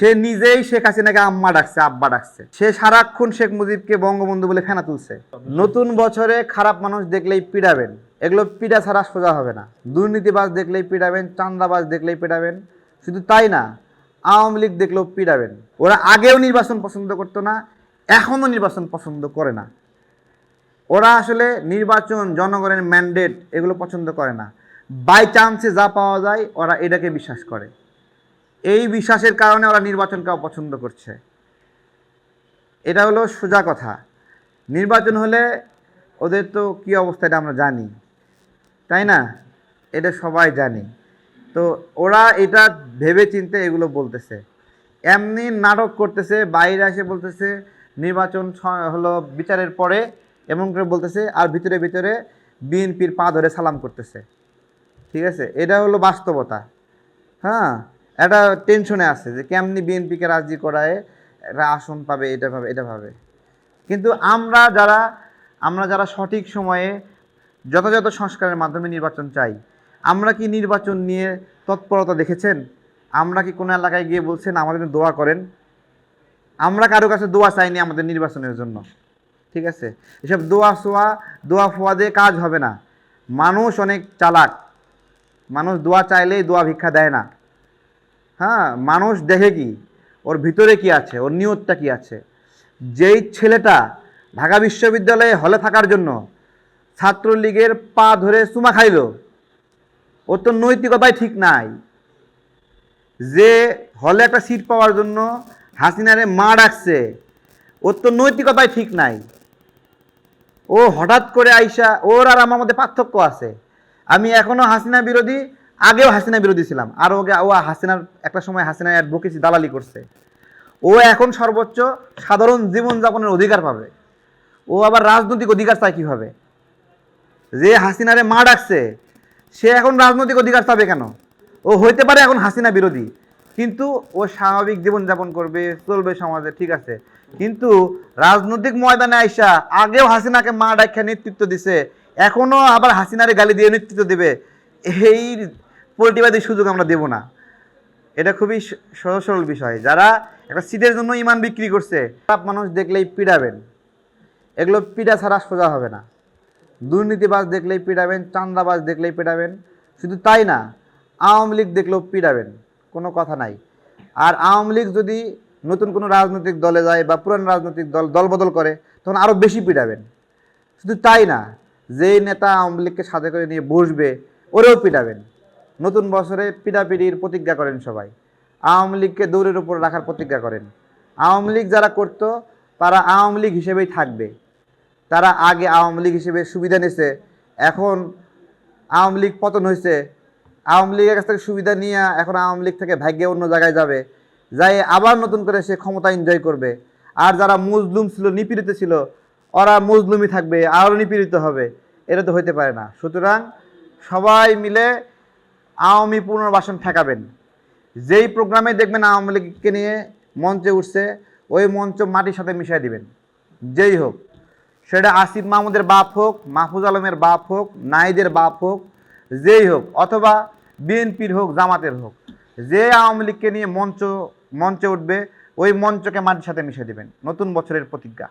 সে নিজেই শেখ হাসিনাকে আম্মা ডাকছে, আব্বা ডাকছে। সে সারাক্ষণ শেখ মুজিবকে বঙ্গবন্ধু বলে ফেনা তুলছে। নতুন বছরে খারাপ মানুষ দেখলেই পিড়াবেন, এগুলো পিড়া ছাড়া সোজা হবে না। দুর্নীতিবাজ দেখলেই পিড়াবেন, চাঁদাবাজ দেখলেই পিড়াবেন। শুধু তাই না, আওয়ামী লীগ দেখলেও পিড়াবেন। ওরা আগেও নির্বাচন পছন্দ করতো না, এখনও নির্বাচন পছন্দ করে না। ওরা আসলে নির্বাচন, জনগণের ম্যান্ডেট এগুলো পছন্দ করে না। বাই চান্সে যা পাওয়া যায় ওরা এটাকে বিশ্বাস করে। এই বিশ্বাসের কারণে ওরা নির্বাচনকে অপছন্দ করছে। এটা হলো সোজা কথা। নির্বাচন হলে ওদের তো কী অবস্থা এটা আমরা জানি, তাই না? এটা সবাই জানি। তো ওরা এটা ভেবে চিন্তে এগুলো বলতেছে, এমনি নাটক করতেছে। বাইরে এসে বলতেছে নির্বাচন হলো বিচারের পরে, এমন করে বলতেছে, আর ভিতরে ভিতরে বিএনপির পা ধরে সালাম করতেছে। ঠিক আছে, এটা হলো বাস্তবতা। হ্যাঁ, এটা টেনশনে আছে যে কেমনি বিএনপিকে রাজি করায় একটা আসন পাবে, এটা ভাবে এটা ভাবে। কিন্তু আমরা যারা সঠিক সময়ে যথাযথ সংস্কারের মাধ্যমে নির্বাচন চাই, আমরা কি নির্বাচন নিয়ে তৎপরতা দেখেছেন? আমরা কি কোনো এলাকায় গিয়ে বলছেন আমাদের দোয়া করেন? আমরা কারো কাছে দোয়া চাইনি আমাদের নির্বাচনের জন্য। ঠিক আছে, এসব দোয়া ফোয়া দিয়ে কাজ হবে না। মানুষ অনেক চালাক, মানুষ দোয়া চাইলেই দোয়া ভিক্ষা দেয় না। হ্যাঁ, মানুষ দেখে কি ওর ভিতরে কি আছে, ওর নিয়তটা কি আছে। যেই ছেলেটা ঢাকা বিশ্ববিদ্যালয়ে হলে থাকার জন্য ছাত্রলীগের পা ধরে চুমা খাইল, ওর তো নৈতিকতাই ঠিক নাই। যে হলে একটা সিট পাওয়ার জন্য হাসিনারে মা ডাকছে, ওর তো নৈতিকতাই ঠিক নাই। ও হঠাৎ করে আইসা, ওর আর আমার মধ্যে পার্থক্য আছে। আমি এখনও হাসিনা বিরোধী, আগেও হাসিনা বিরোধী ছিলাম। আর ওকে ও হাসিনার একটা সময় হাসিনার অ্যাডভোকেসি দালালি করছে। ও এখন সর্বোচ্চ সাধারণ জীবনযাপনের অধিকার পাবে। ও আবার রাজনৈতিক অধিকার চায় কীভাবে? যে হাসিনারে মা ডাকছে সে এখন রাজনৈতিক অধিকার চাবে কেন? ও হইতে পারে এখন হাসিনা বিরোধী, কিন্তু ও স্বাভাবিক জীবনযাপন করবে, চলবে সমাজে, ঠিক আছে। কিন্তু রাজনৈতিক ময়দানে আইসা আগেও হাসিনাকে মা ডাকা নেতৃত্ব দিছে, এখনও আবার হাসিনারে গালি দিয়ে নেতৃত্ব দেবে, এই পলিটিবাদী সুযোগ আমরা দেব না। এটা খুবই সহজ সরল বিষয়। যারা একটা সিটের জন্য ইমান বিক্রি করছে, খারাপ মানুষ দেখলেই পিড়াবেন, এগুলো পিড়া ছাড়া সোজা হবে না। দুর্নীতিবাজ দেখলেই পিড়াবেন, চাঁদাবাজ দেখলেই পিড়াবেন। শুধু তাই না, আওয়ামী লীগ দেখলেও পিড়াবেন, কোনো কথা নাই। আর আওয়ামী লীগ যদি নতুন কোনো রাজনৈতিক দলে যায় বা পুরান রাজনৈতিক দল বদল করে, তখন আরও বেশি পিড়াবেন। শুধু তাই না, যেই নেতা আওয়ামী লীগকে সাথে করে নিয়ে বসবে ওরেও পিড়াবেন। নতুন বছরে পিড়াপিড়ির প্রতিজ্ঞা করেন সবাই, আওয়ামী লীগকে দৌড়ের উপর রাখার প্রতিজ্ঞা করেন। আওয়ামী লীগ যারা করতো তারা আওয়ামী লীগ হিসেবেই থাকবে। তারা আগে আওয়ামী লীগ হিসেবে সুবিধা নিয়েছে, এখন আওয়ামী লীগ পতন হয়েছে, আওয়ামী লীগের কাছ থেকে সুবিধা নিয়ে এখন আওয়ামী লীগ থেকে ভাগ্যে অন্য জায়গায় যাবে, যাই আবার নতুন করে সে ক্ষমতা এনজয় করবে। আর যারা মজলুম ছিল, নিপীড়িত ছিল, ওরা মজলুমই থাকবে, আরও নিপীড়িত হবে। এটা তো হইতে পারে না। সুতরাং সবাই মিলে আওয়ামী পুনর্বাসন ঠেকাবেন। যেই প্রোগ্রামে দেখবেন আওয়ামী লীগকে নিয়ে মঞ্চে উঠছে, ওই মঞ্চ মাটির সাথে মিশিয়ে দিবেন। যেই হোক, সেটা আসিফ মাহমুদের বাপ হোক, মাহফুজ আলমের বাপ হোক, নাহিদের বাপ হোক, যেই হোক, অথবা বিএনপির হোক, জামাতের হোক, যে আওয়ামী লীগকে নিয়ে মঞ্চে উঠবে ওই মঞ্চকে মাটির সাথে মিশিয়ে দিবেন। নতুন বছরের প্রতিজ্ঞা।